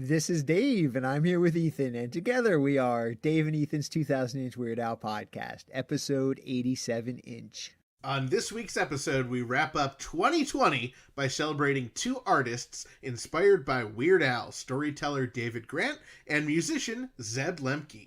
This is Dave, and I'm here with Ethan, and together we are Dave and Ethan's 2000-inch Weird Al podcast, episode 87-inch. On this week's episode, we wrap up 2020 by celebrating two artists inspired by Weird Al, storyteller David Grant and musician Zeb Lemke.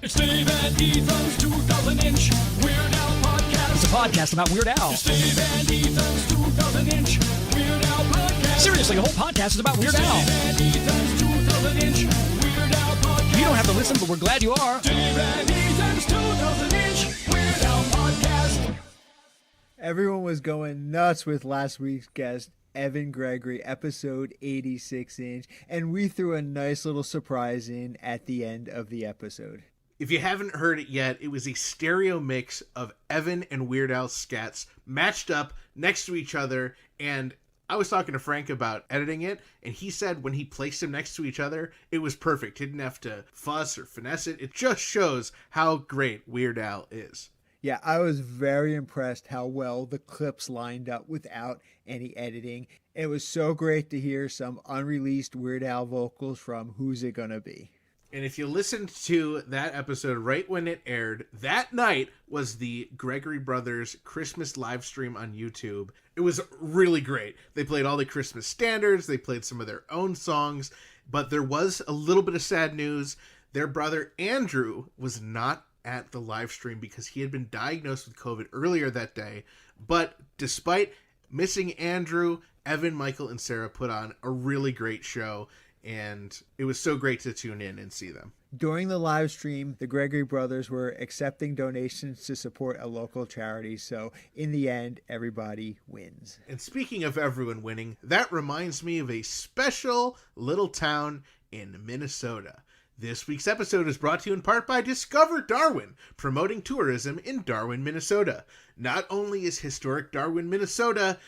It's Dave and Ethan's 2000-inch Weird Al podcast. It's a podcast about Weird Al. It's Dave and Ethan's 2000-inch Weird Al podcast. Seriously, the whole podcast is about Weird Al. Dave and Ethan's 2000-inch Weird Al podcast. You don't have to listen, but we're glad you are. Dave and Ethan's 2000-inch Weird Al podcast. Everyone was going nuts with last week's guest, Evan Gregory, episode 86-inch, and we threw a nice little surprise in at the end of the episode. If you haven't heard it yet, it was a stereo mix of Evan and Weird Al scats matched up next to each other, and I was talking to Frank about editing it, and he said when he placed them next to each other, it was perfect. He didn't have to fuss or finesse it. It just shows how great Weird Al is. Yeah, I was very impressed how well the clips lined up without any editing. It was so great to hear some unreleased Weird Al vocals from Who's It Gonna Be? And if you listened to that episode right when it aired, that night was the Gregory Brothers Christmas live stream on YouTube. It was really great. They played all the Christmas standards. They played some of their own songs. But there was a little bit of sad news. Their brother Andrew was not at the live stream because he had been diagnosed with COVID earlier that day. But despite missing Andrew, Evan, Michael, and Sarah put on a really great show. And it was so great to tune in and see them. During the live stream, the Gregory brothers were accepting donations to support a local charity. So in the end, everybody wins. And speaking of everyone winning, that reminds me of a special little town in Minnesota. This week's episode is brought to you in part by Discover Darwin, promoting tourism in Darwin, Minnesota. Not only is historic Darwin, Minnesota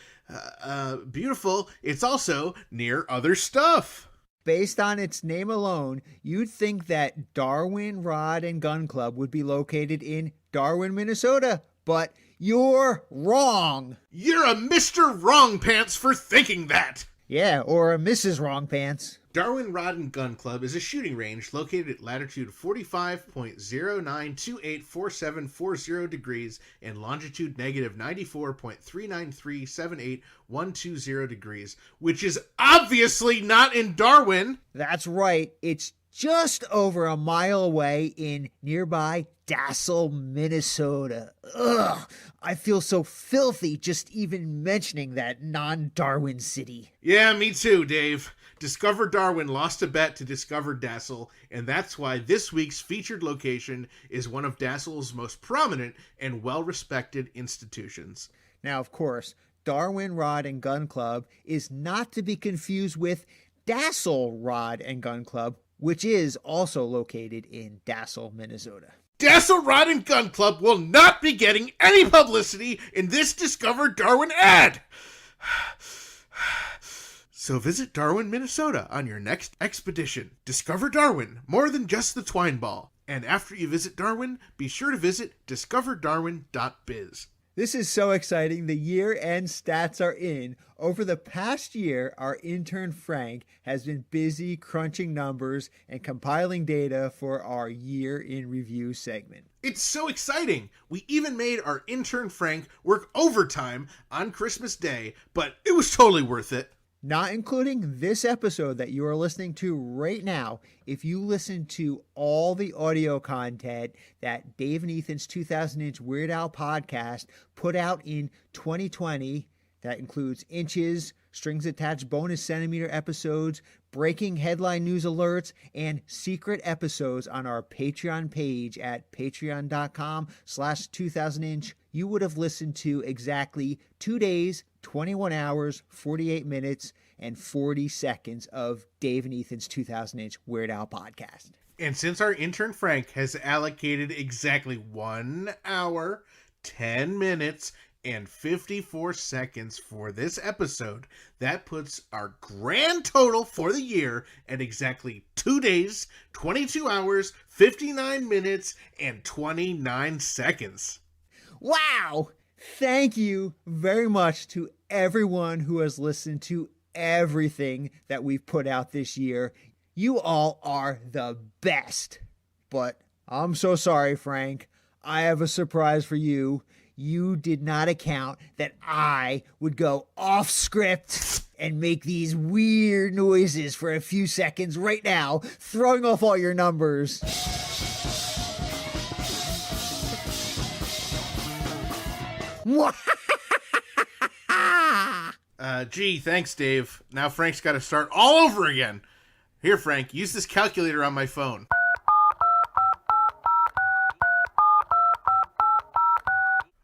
beautiful, it's also near other stuff. Based on its name alone, you'd think that Darwin Rod and Gun Club would be located in Darwin, Minnesota, but you're wrong. You're a Mr. Wrong Pants for thinking that. Yeah, or a Mrs. Wrong Pants. Darwin Rod and Gun Club is a shooting range located at latitude 45.09284740 degrees and longitude negative 94.39378,120 degrees, which is obviously not in Darwin. That's right. It's just over a mile away in nearby Dassel, Minnesota. Ugh, I feel so filthy just even mentioning that non-Darwin city. Yeah, me too, Dave. Discover Darwin lost a bet to Discover Dassel, and that's why this week's featured location is one of Dassel's most prominent and well-respected institutions. Now, of course, Darwin Rod and Gun Club is not to be confused with Dassel Rod and Gun Club, which is also located in Dassel, Minnesota. Dassel Rod and Gun Club will not be getting any publicity in this Discover Darwin ad. So visit Darwin, Minnesota on your next expedition. Discover Darwin, more than just the twine ball. And after you visit Darwin, be sure to visit discoverdarwin.biz. This is so exciting. The year-end stats are in. Over the past year, our intern Frank has been busy crunching numbers and compiling data for our year in review segment. It's so exciting. We even made our intern Frank work overtime on Christmas Day, but it was totally worth it. Not including this episode that you are listening to right now. If you listen to all the audio content that Dave and Ethan's 2000-inch Weird Al podcast put out in 2020, that includes inches, strings attached bonus centimeter episodes, breaking headline news alerts, and secret episodes on our Patreon page at patreon.com/2000inch, you would have listened to exactly 2 days, 21 hours, 48 minutes, and 40 seconds of Dave and Ethan's 2000-inch Weird Al podcast. And since our intern Frank has allocated exactly 1 hour, 10 minutes, and 54 seconds for this episode, that puts our grand total for the year at exactly 2 days, 22 hours, 59 minutes, and 29 seconds. Wow! Thank you very much to everyone who has listened to everything that we've put out this year. You all are the best. But I'm so sorry, Frank. I have a surprise for you. You did not account that I would go off script and make these weird noises for a few seconds right now, throwing off all your numbers. Gee, thanks, Dave. Now Frank's got to start all over again. Here, Frank, use this calculator on my phone.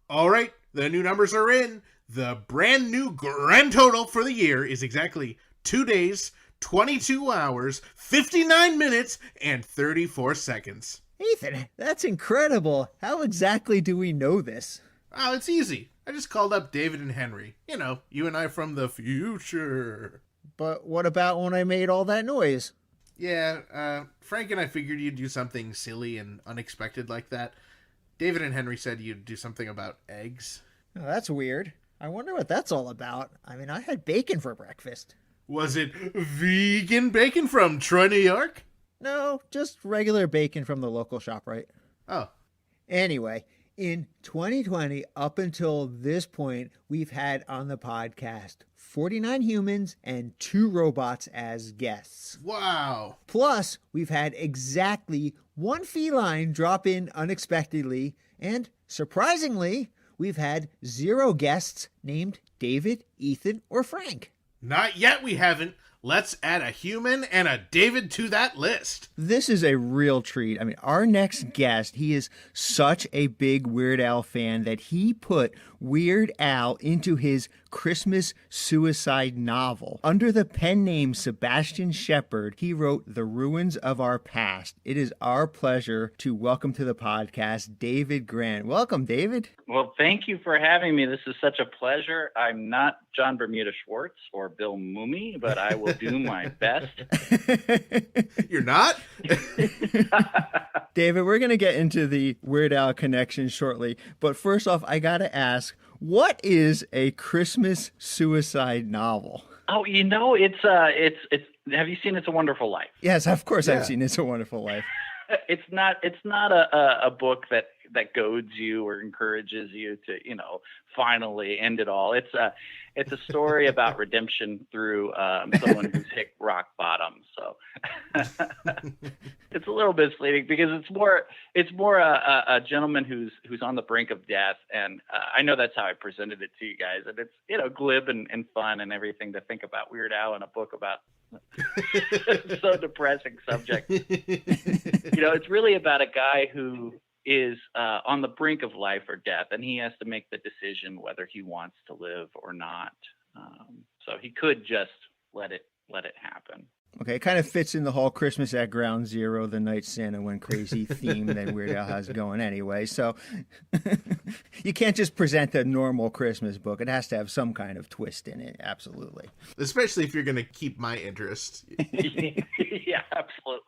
All right, the new numbers are in. The brand new grand total for the year is exactly 2 days, 22 hours, 59 minutes, and 34 seconds. Ethan, that's incredible. How exactly do we know this? Oh, it's easy. I just called up David and Henry. You know, you and I from the future. But what about when I made all that noise? Yeah, Frank and I figured you'd do something silly and unexpected like that. David and Henry said you'd do something about eggs. Oh, that's weird. I wonder what that's all about. I mean, I had bacon for breakfast. Was it vegan bacon from Troy, New York? No, just regular bacon from the local shop, right? Oh. Anyway, in 2020, up until this point, we've had on the podcast 49 humans and 2 robots as guests. Wow. Plus, we've had exactly 1 feline drop in unexpectedly, and surprisingly, we've had 0 guests named David, Ethan, or Frank. Not yet, we haven't. Let's add a human and a David to that list. This is a real treat. I mean, our next guest, he is such a big Weird Al fan that he put Weird Al into his Christmas suicide novel. Under the pen name Sebastian Shepherd, he wrote The Ruins of Our Past. It is our pleasure to welcome to the podcast David Grant. Welcome, David. Well, thank you for having me. This is such a pleasure. I'm not John Bermuda Schwartz or Bill Mumy, but I will do my best. You're not? David, we're going to get into the Weird Al connection shortly, but first off, I got to ask, what is a Christmas suicide novel? Oh, you know, it's have you seen It's a Wonderful Life? Yes, of course I've seen It's a Wonderful Life. It's not a book that goads you or encourages you to, finally end it all. It's a story about redemption through someone who's hit rock bottom. So it's a little bit misleading because it's more a gentleman who's on the brink of death, and I know that's how I presented it to you guys, and it's glib and fun and everything to think about Weird Al in a book about so depressing subject. It's really about a guy who is on the brink of life or death, and he has to make the decision whether he wants to live or not. So he could just let it happen. Okay, it kind of fits in the whole Christmas at Ground Zero, the night Santa went crazy theme that Weird Al has going anyway. So you can't just present a normal Christmas book. It has to have some kind of twist in it. Absolutely. Especially if you're going to keep my interest. Yeah, absolutely.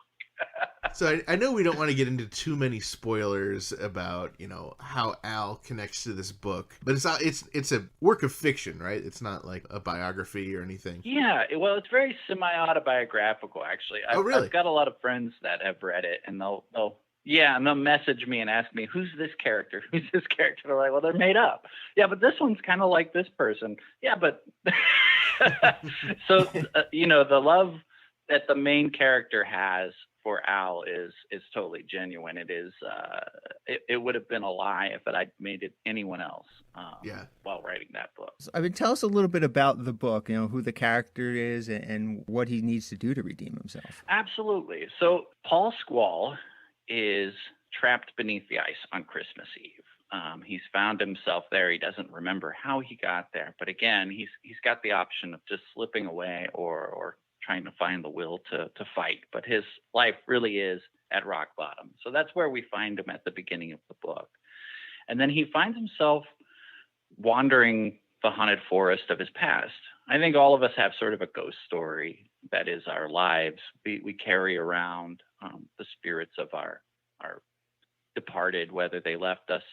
So I know we don't want to get into too many spoilers about, how Al connects to this book, but it's a work of fiction, right? It's not like a biography or anything. Yeah, well, it's very semi-autobiographical, actually. Really? I've got a lot of friends that have read it, and they'll message me and ask me, who's this character? Who's this character? They're like, well, they're made up. Yeah, but this one's kind of like this person. Yeah, but so, the love that the main character has for Al is totally genuine. It is, it would have been a lie if I'd made it anyone else while writing that book. So, tell us a little bit about the book, who the character is and what he needs to do to redeem himself. Absolutely. So Paul Squall is trapped beneath the ice on Christmas Eve. He's found himself there. He doesn't remember how he got there, but again, he's got the option of just slipping away or trying to find the will to fight, but his life really is at rock bottom. So that's where we find him at the beginning of the book. And then he finds himself wandering the haunted forest of his past. I think all of us have sort of a ghost story that is our lives. We carry around the spirits of our departed, whether they left us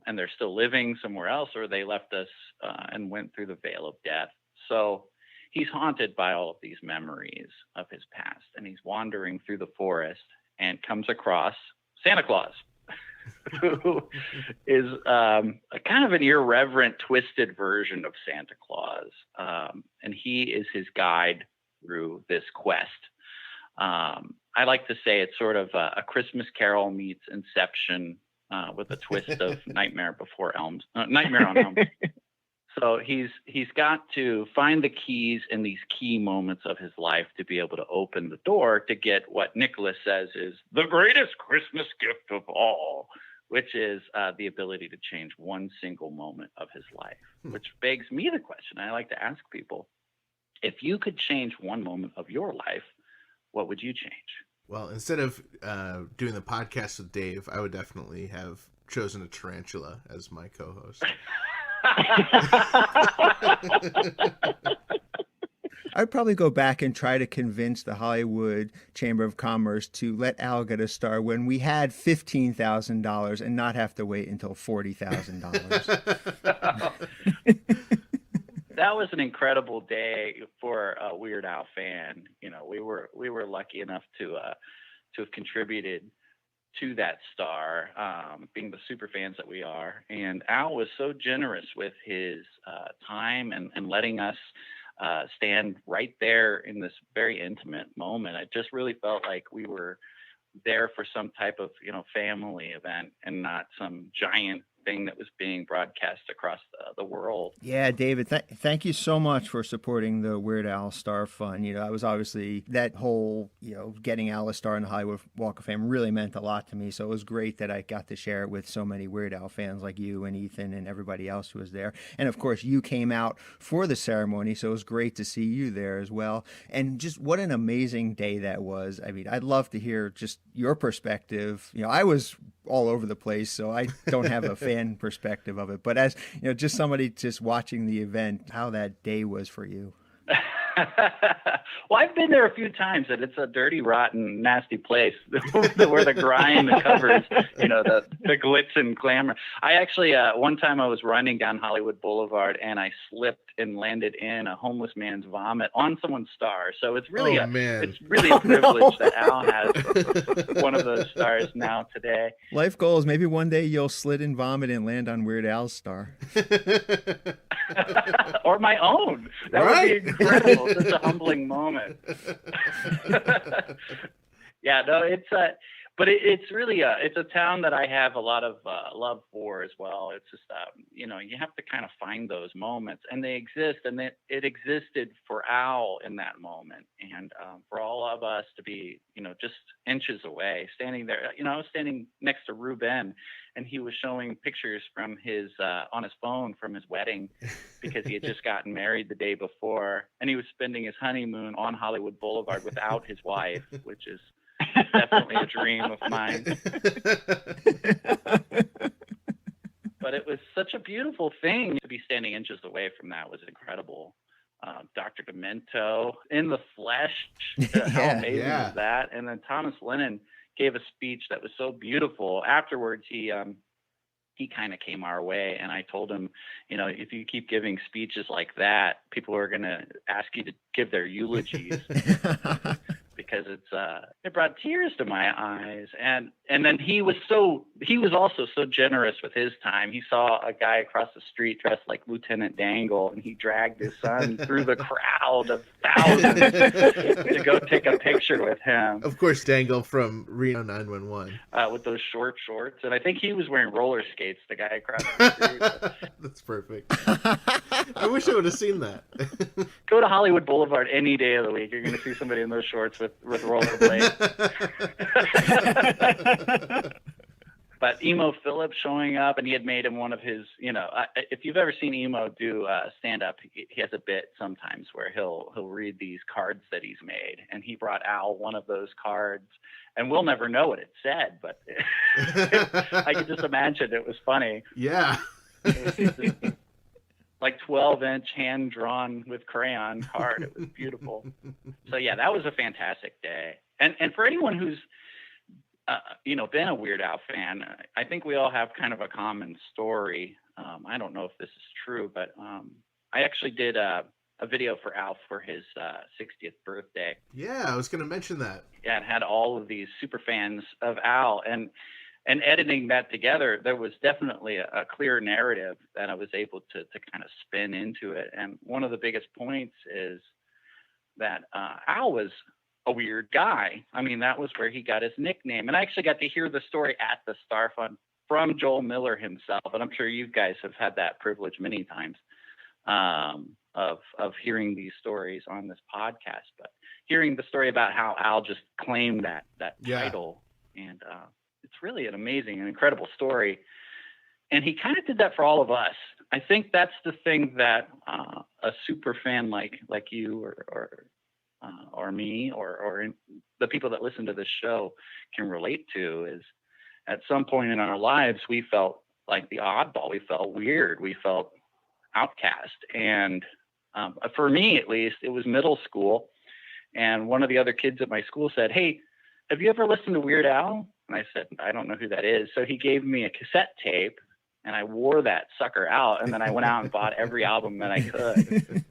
and they're still living somewhere else, or they left us and went through the veil of death. So he's haunted by all of these memories of his past, and he's wandering through the forest and comes across Santa Claus, who is a kind of an irreverent, twisted version of Santa Claus. And he is his guide through this quest. I like to say it's sort of a Christmas Carol meets Inception with a twist of Nightmare on Elm. So he's got to find the keys in these key moments of his life to be able to open the door to get what Nicholas says is the greatest Christmas gift of all, which is the ability to change one single moment of his life, which begs me the question I like to ask people. If you could change one moment of your life, what would you change? Well, instead of doing the podcast with Dave, I would definitely have chosen a tarantula as my co-host. I'd probably go back and try to convince the Hollywood Chamber of Commerce to let Al get a star when we had $15,000 and not have to wait until $40,000. That was an incredible day for a Weird Al fan. We were lucky enough to have contributed to that star, being the super fans that we are. And Al was so generous with his time and letting us stand right there in this very intimate moment. I just really felt like we were there for some type of family event and not some giant thing that was being broadcast across the world. Yeah, David, thank you so much for supporting the Weird Al Star Fund. I was obviously that whole, getting Al a star in the Hollywood Walk of Fame really meant a lot to me. So it was great that I got to share it with so many Weird Al fans like you and Ethan and everybody else who was there. And of course, you came out for the ceremony, so it was great to see you there as well. And just what an amazing day that was. I mean, I'd love to hear just your perspective. I was all over the place, so I don't have a fan perspective of it. But as just somebody just watching the event, how that day was for you. Well, I've been there a few times, and it's a dirty, rotten, nasty place where the grime covers, the glitz and glamour. I actually, one time I was running down Hollywood Boulevard, and I slipped and landed in a homeless man's vomit on someone's star. So it's really it's really a privilege that Al has one of those stars now today. Life goals. Maybe one day you'll slit in vomit and land on Weird Al's star. Or my own. That would be incredible. Such a humbling moment. Yeah, no, but it's really it's a town that I have a lot of love for as well. It's just you have to kind of find those moments, and they exist, and it existed for Al in that moment, and for all of us to be just inches away, standing there. I was standing next to Ruben, and he was showing pictures from his on his phone from his wedding because he had just gotten married the day before, and he was spending his honeymoon on Hollywood Boulevard without his wife, which is definitely a dream of mine. But it was such a beautiful thing to be standing inches away from that. It was incredible. Dr. Demento in the flesh. How amazing is that? And then Thomas Lennon gave a speech that was so beautiful. Afterwards, he kind of came our way, and I told him, if you keep giving speeches like that, people are going to ask you to give their eulogies. Because it brought tears to my eyes, and then he was also so generous with his time. He saw a guy across the street dressed like Lieutenant Dangle, and he dragged his son through the crowd of thousands to go take a picture with him. Of course, Dangle from Reno 911 with those short shorts, and I think he was wearing roller skates. The guy across the street. That's perfect. I wish I would have seen that. Go to Hollywood Boulevard any day of the week. You're going to see somebody in those shorts with rollerblades. But Emo Phillips showing up, and he had made him one of his, if you've ever seen Emo do stand up, he has a bit sometimes where he'll read these cards that he's made, and he brought Al one of those cards, and we'll never know what it said, but I can just imagine it was funny. Yeah. Like 12-inch hand-drawn with crayon card. It was beautiful. So yeah, that was a fantastic day. And for anyone who's been a Weird Al fan, I think we all have kind of a common story. I don't know if this is true, but I actually did a a video for Al for his 60th birthday. Yeah, I was going to mention that. Yeah, it had all of these super fans of Al, and editing that together, there was definitely a clear narrative that I was able to kind of spin into it. And one of the biggest points is that Al was a weird guy. I mean, that was where he got his nickname. And I actually got to hear the story at the Star Fund from Joel Miller himself. And I'm sure you guys have had that privilege many times of hearing these stories on this podcast. But hearing the story about how Al just claimed that title, and it's really an amazing and incredible story. And he kind of did that for all of us. I think that's the thing that a super fan like you or me or the people that listen to this show can relate to, is at some point in our lives, we felt like the oddball. We felt weird. We felt outcast. And for me, at least, it was middle school. And one of the other kids at my school said, "Hey, have you ever listened to Weird Al?" And I said, "I don't know who that is." So he gave me a cassette tape, and I wore that sucker out. And then I went out and bought every album that I could.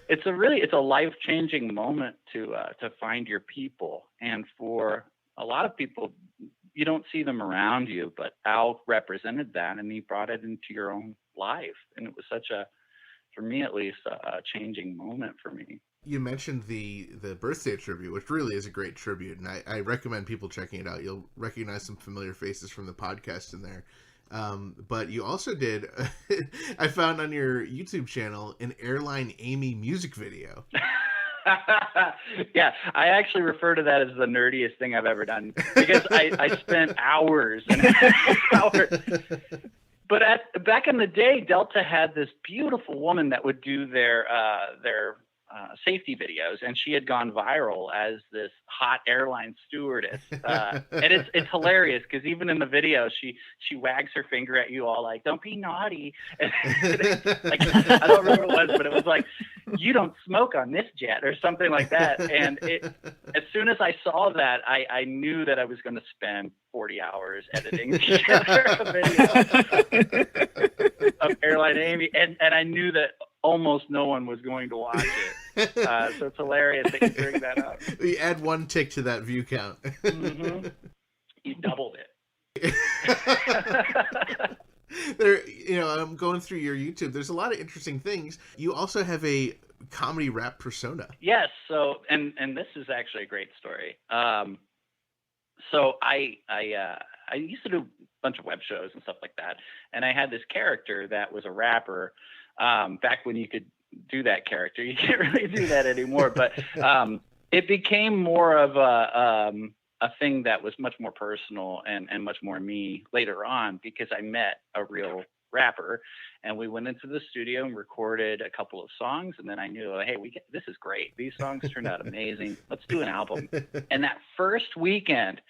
It's a life-changing moment to find your people. And for a lot of people, you don't see them around you, but Al represented that, and he brought it into your own life. And it was such for me at least, a changing moment for me. You mentioned the birthday tribute, which really is a great tribute, and I recommend people checking it out. You'll recognize some familiar faces from the podcast in there. But you also did, I found on your YouTube channel, an Airline Amy music video. Yeah, I actually refer to that as the nerdiest thing I've ever done, because I spent hours and hours. But back in the day, Delta had this beautiful woman that would do their safety videos, and she had gone viral as this hot airline stewardess. And it's hilarious, because even in the video, she wags her finger at you all like, "Don't be naughty." And like, I don't remember what it was, but it was like, "You don't smoke on this jet," or something like that. And as soon as I saw that, I knew that I was going to spend 40 hours editing together a video of Airline Amy, and I knew that almost no one was going to watch it. So it's hilarious that you bring that up. You add one tick to that view count. Mm-hmm. You doubled it. I'm going through your YouTube. There's a lot of interesting things. You also have a comedy rap persona. Yes. So, and this is actually a great story. So I used to do a bunch of web shows and stuff like that, and I had this character that was a rapper. Back when you could do that character, you can't really do that anymore. But it became more of a thing that was much more personal and much more me later on, because I met a real rapper, and we went into the studio and recorded a couple of songs, and then I knew, hey, this is great. These songs turned out amazing. Let's do an album. And that first weekend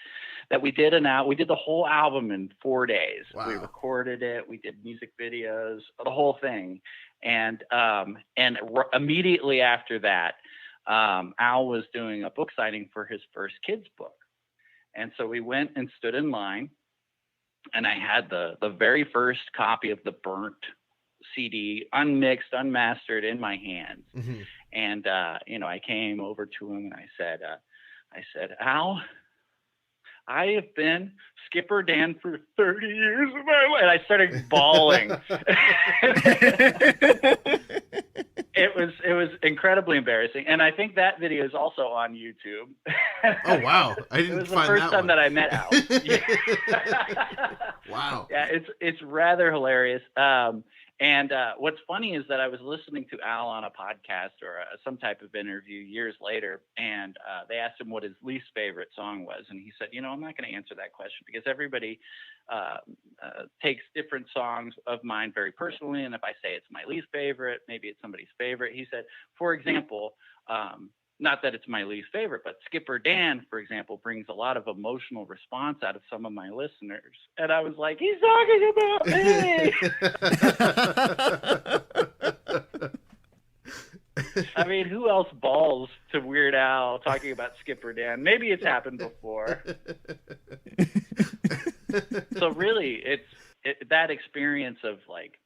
that we did the whole album in 4 days. Wow. We recorded it. We did music videos, the whole thing. And immediately after that, Al was doing a book signing for his first kids book. And so we went and stood in line, and I had the very first copy of the burnt CD, unmixed, unmastered, in my hands. Mm-hmm. And, I came over to him and I said, "Al, I have been Skipper Dan for 30 years of my life." And I started bawling. It was incredibly embarrassing. And I think that video is also on YouTube. Oh, wow. I didn't find that. It was the first time that I met Al. Wow. Yeah, it's rather hilarious. And what's funny is that I was listening to Al on a podcast or some type of interview years later, and they asked him what his least favorite song was. And he said, I'm not going to answer that question, because everybody takes different songs of mine very personally. And if I say it's my least favorite, maybe it's somebody's favorite. He said, for example, not that it's my least favorite, but Skipper Dan, for example, brings a lot of emotional response out of some of my listeners. And I was like, he's talking about me. I mean, who else balls to Weird Al talking about Skipper Dan? Maybe it's happened before. So really, it's that experience of like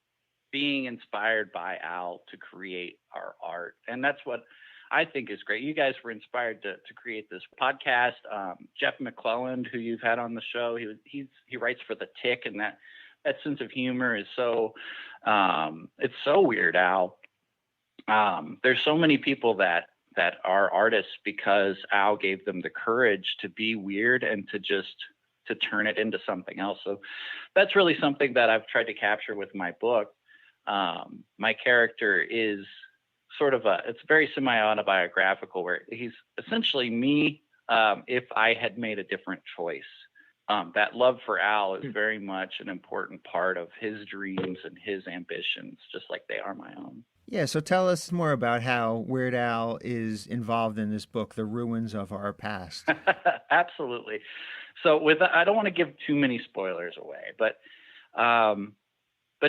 being inspired by Al to create our art. And that's what I think is great. You guys were inspired to create this podcast. Jeff McClelland, who you've had on the show, he writes for The Tick, and that sense of humor is so it's so Weird Al. There's so many people that are artists because Al gave them the courage to be weird and to turn it into something else. So that's really something that I've tried to capture with my book. My character is sort of it's very semi-autobiographical, where he's essentially me if I had made a different choice. That love for Al is very much an important part of his dreams and his ambitions, just like they are my own. Yeah, so tell us more about how Weird Al is involved in this book, The Ruins of Our Past. Absolutely. So I don't want to give too many spoilers away, but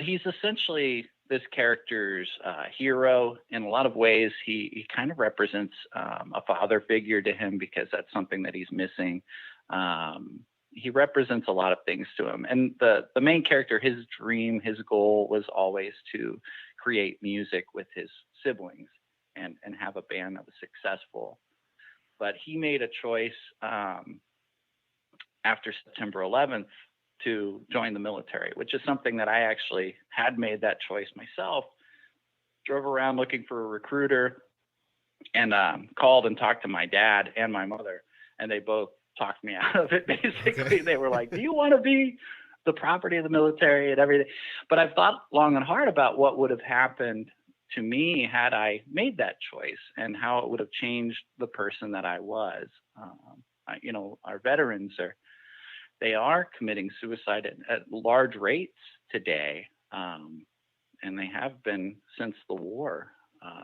he's essentially this character's hero. In a lot of ways, he kind of represents a father figure to him, because that's something that he's missing. He represents a lot of things to him. And the main character, his dream, his goal was always to create music with his siblings and have a band that was successful. But he made a choice after September 11th to join the military, which is something that I actually had made that choice myself. Drove around looking for a recruiter and called and talked to my dad and my mother, and they both talked me out of it. Basically, okay. They were like, "Do you want to be the property of the military and everything?" But I've thought long and hard about what would have happened to me had I made that choice, and how it would have changed the person that I was. Our veterans are committing suicide at large rates today, and they have been since the war,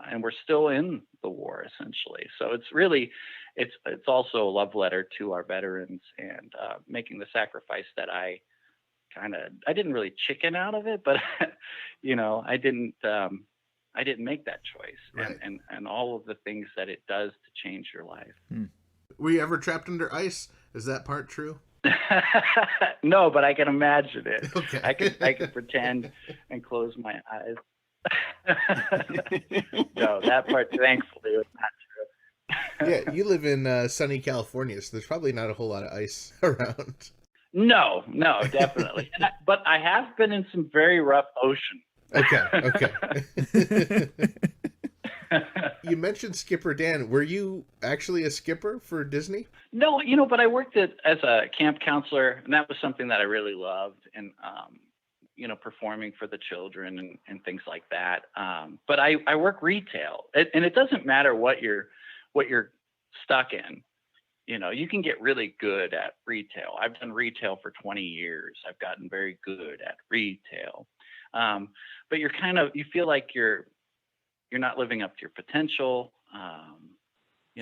and we're still in the war essentially. So it's also a love letter to our veterans, and making the sacrifice that I didn't really chicken out of it, but I didn't make that choice, right. and all of the things that it does to change your life. Were you ever trapped under ice? Is that part true? No, but I can imagine it. Okay. I could pretend and close my eyes. No, that part thankfully was not true. Yeah, you live in sunny California, so there's probably not a whole lot of ice around. No, definitely. But I have been in some very rough ocean. Okay. You mentioned Skipper Dan. Were you actually a skipper for Disney? No, but I worked as a camp counselor, and that was something that I really loved, and performing for the children and things like that. But I work retail, and it doesn't matter what you're stuck in. You can get really good at retail. I've done retail for 20 years. I've gotten very good at retail. But you feel like you're not living up to your potential,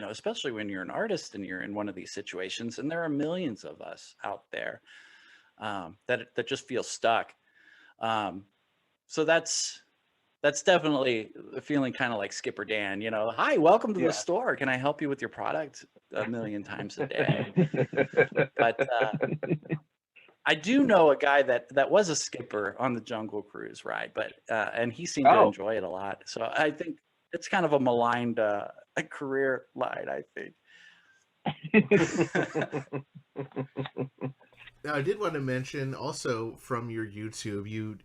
especially when you're an artist and you're in one of these situations, and there are millions of us out there that just feel stuck. So that's definitely feeling kind of like Skipper Dan, "Hi, welcome to the store. Can I help you with your product?" a million times a day. But I do know a guy that was a skipper on the Jungle Cruise ride, but and he seemed to enjoy it a lot. So I think it's kind of a maligned career line, I think. Now, I did want to mention also from your YouTube, you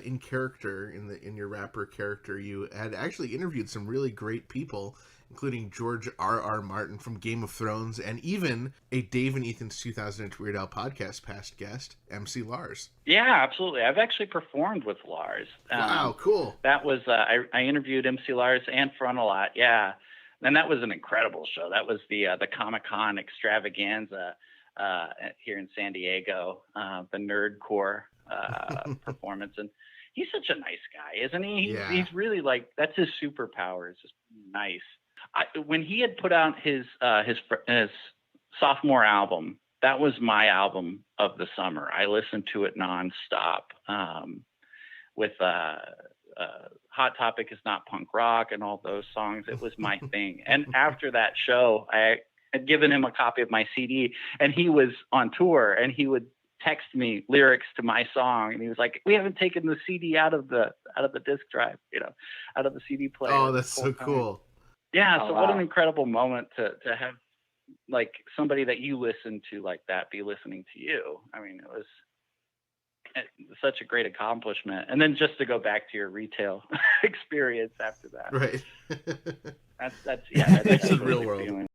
in character in your rapper character, you had actually interviewed some really great people, including George R.R. Martin from Game of Thrones, and even a Dave and Ethan's 2000 Weird Al podcast past guest, MC Lars. Yeah, absolutely. I've actually performed with Lars. Wow, cool. That was I interviewed MC Lars and Frontalot. Yeah, and that was an incredible show. That was the Comic-Con extravaganza here in San Diego, the Nerdcore performance, and he's such a nice guy, isn't he? He's really that's his superpower, is just nice. When he had put out his sophomore album, that was my album of the summer. I listened to it nonstop. With Hot Topic Is Not Punk Rock and all those songs, it was my thing. And after that show, I had given him a copy of my CD, and he was on tour, and he would text me lyrics to my song, and he was like, "We haven't taken the CD out of the disc drive, out of the CD player." Oh, that's so cool. Yeah. Oh, So wow. what an incredible moment to have like somebody that you listen to like that be listening to you. I mean, it was such a great accomplishment. And then just to go back to your retail experience after that. Right. That's It's the real world. feeling.